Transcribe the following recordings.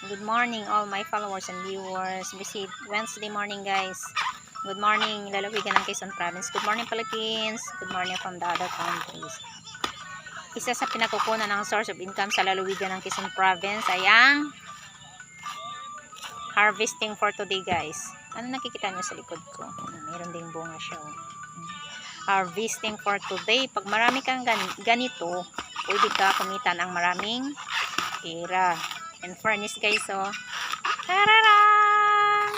Good morning all my followers and viewers. Visit Wednesday morning guys. Good morning lalawigan ng Quezon Province. Good morning Philippines. Good morning from the other countries. Isa sa pinakukunan ng source of income sa lalawigan ng Quezon Province ay ang harvesting for today guys. Ano nakikita nyo sa likod ko? Mayroon ding bunga siya. Harvesting for today. Pag marami kang ganito, pwede ka kumita ng maraming pera. And furnace guys, oh. Tararang!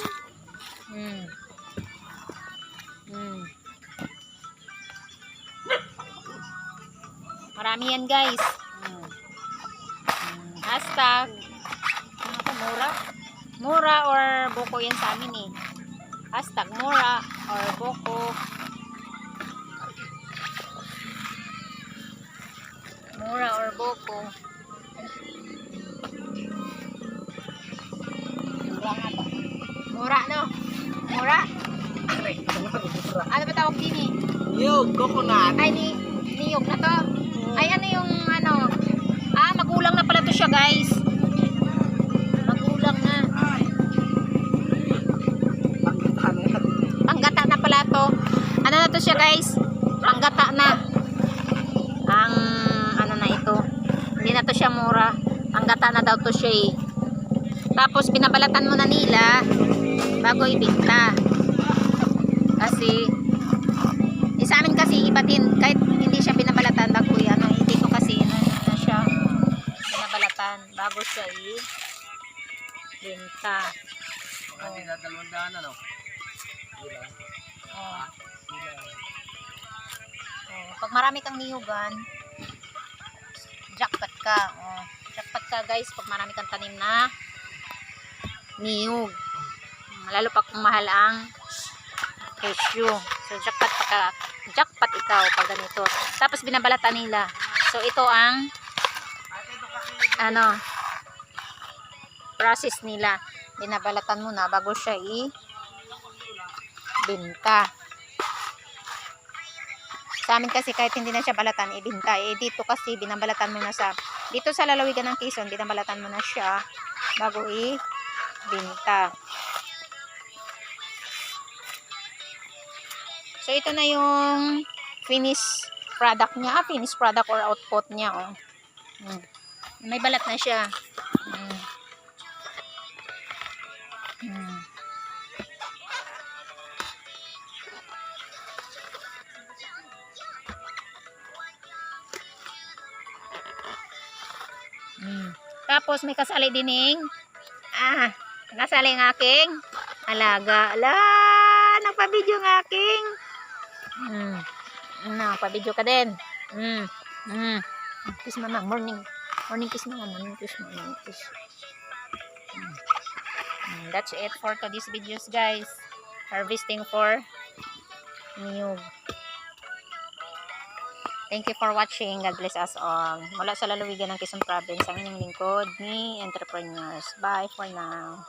Marami yan guys. Hashtag mura. Mura or boko yan sa amin eh. Hashtag mura or boko. Mura or boko. Mura no? Mura? Ano ba tawag din eh? Niyog, coconut. Ay, niyog na to. Ay, ano yung ano? Magulang na pala to siya guys. Magulang na. Panggata na pala to. Ano na to siya guys? Panggata na. Ang ano na ito. Hindi na to siya mura. Panggata na daw to siya eh. Tapos binabalatan mo na nila bago ibenta. Kasi sa amin kasi iba din kahit hindi siya binabalatan bago ano, hindi ko kasi na siya binabalatan bago siya ibenta. Hindi na 200 ano? Pag marami kang niyugan, jackpot ka. Jackpot ka guys pag marami kang tanim na niyog. Lalo pa kung mahal ang presyo. So jackpot ikaw pag ganito. Tapos binabalatan nila. So ito ang ano process nila. Binabalatan mo na bago siya ibenta. Sa amin kasi kahit hindi na siya balatan, ibenta. Dito kasi binabalatan mo na dito sa lalawigan ng Quezon, binabalatan mo na siya bago ibenta. So ito na yung finished product niya, finished product or output niya, oh. May balat na siya. Tapos may kasali dining kasali ng aking alaga. Nagpa-video ng aking nagpa-video ka din. Kiss mama, morning kiss mama, morning kiss. That's it for today's videos guys. Harvesting for niyog. Thank you for watching. God bless us all. Mula sa lalawigan ng Quezon Province, ang inyong lingkod ni Entrepreneurs. Bye for now.